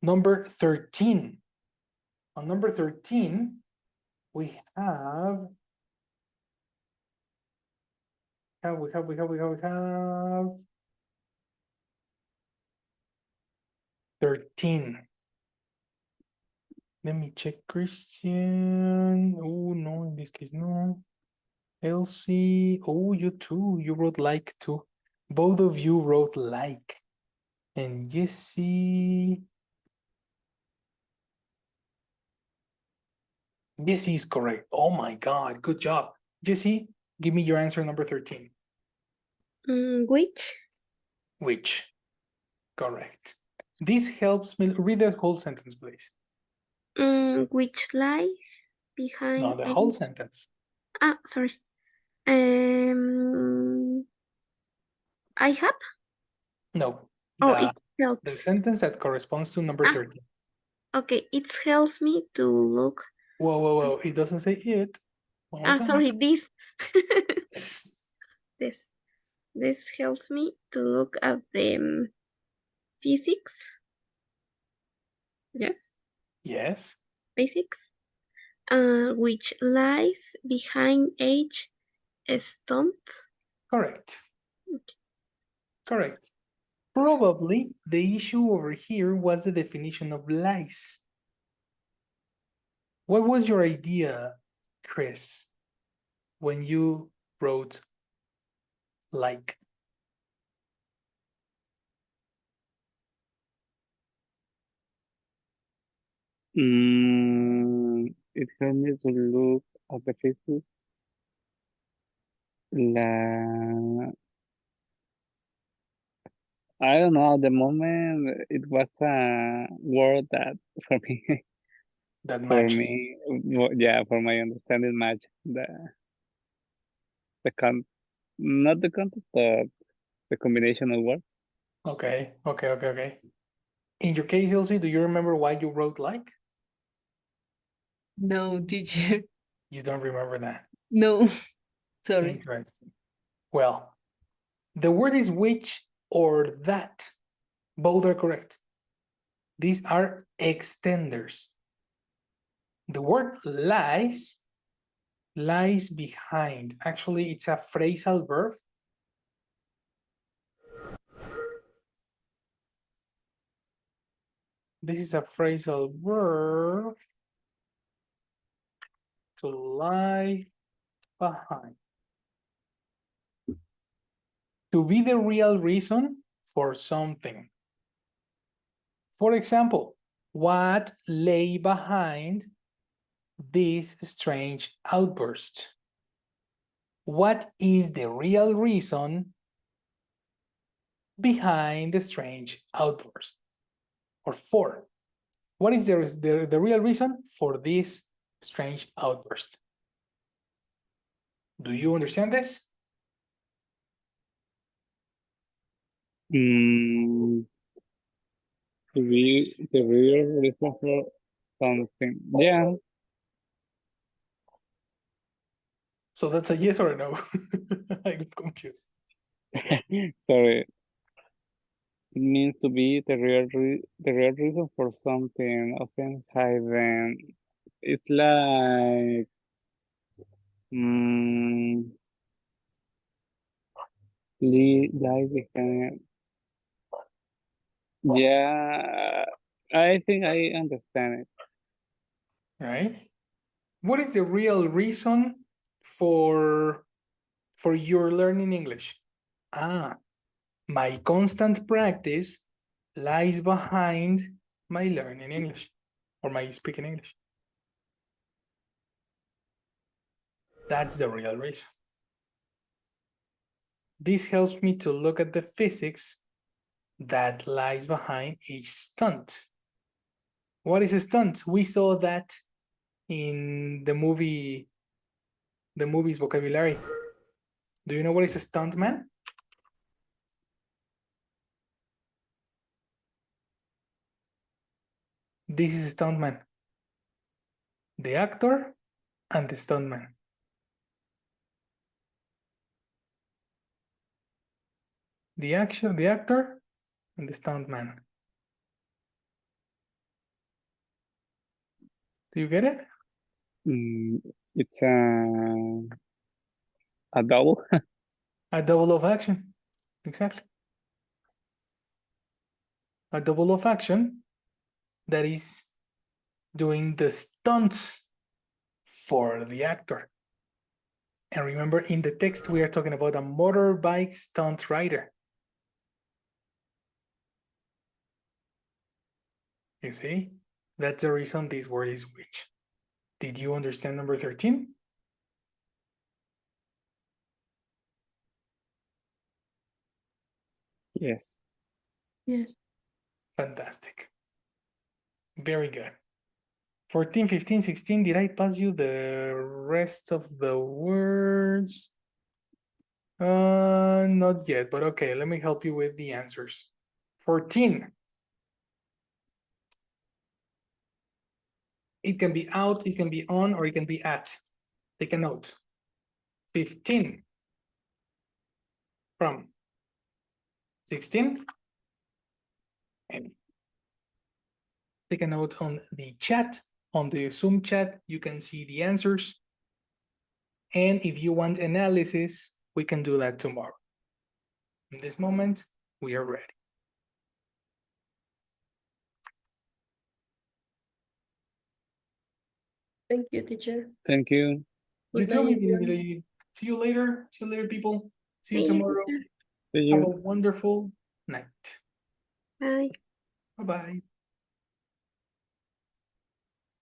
Number 13. On number 13, we have 13. Let me check Christian. Oh, no, in this case, no. Elsie. Oh, you too. You wrote like too. Both of you wrote like. And Jessie. Jessie is correct. Oh my God. Good job. Jessie, give me your answer number 13. Which? Which? Correct. This helps me. Read the whole sentence, please. Which lies behind? No, the whole sentence. Sorry. I have? No. It The helps. sentence that corresponds to number 13. Okay, it helps me to look. Whoa. It doesn't say it. One more time. Sorry, this. Yes. This helps me to look at the physics. Yes. Yes. Basics. Which lies behind each stunt. Correct. Correct. Probably the issue over here was the definition of lies. What was your idea, Chris, when you wrote like? It helped me to look at the physics. I don't know, at the moment it was a word that for me That for matched. me yeah, for my understanding match the not the context but the combination of words. Okay. In your case, Elsie, do you remember why you wrote like? No, teacher. You don't remember that. No, sorry. Interesting. Well, the word is which or that. Both are correct. These are extenders. The word lies behind. Actually, it's a phrasal verb. This is a phrasal verb to lie behind. To be the real reason for something. For example, what lay behind this strange outburst? What is the real reason behind the strange outburst? Or for, what is the real reason for this strange outburst? Do you understand this? To be the real reason for something. Yeah. So that's a yes or a no? I got confused. Sorry. It means to be the real reason for something often hidden. It's like lie behind. Yeah, I think I understand it. Right? What is the real reason for your learning English? My constant practice lies behind my learning English or my speaking English. That's the real reason. This helps me to look at the physics that lies behind each stunt. What is a stunt? We saw that in the movie's vocabulary. Do you know what is a stuntman? This is a stuntman. The actor and the stuntman. The actor and the stuntman. Do you get it? It's a double. A double of action. Exactly. A double of action that is doing the stunts for the actor. And remember, in the text, we are talking about a motorbike stunt rider. You see? That's the reason this word is which. Did you understand number 13? Yes. Yes. Fantastic. Very good. 14, 15, 16, did I pass you the rest of the words? Not yet, but okay, let me help you with the answers. 14. It can be out, it can be on, or it can be at. Take a note. 15. From. 16. And take a note on the chat. On the Zoom chat, you can see the answers. And if you want analysis, we can do that tomorrow. In this moment, we are ready. Thank you, teacher. Thank you. You Good too, night, maybe. everyone. See you later. See you later, people. See you See you, tomorrow. teacher. See Have you. a wonderful night. Bye. Bye-bye.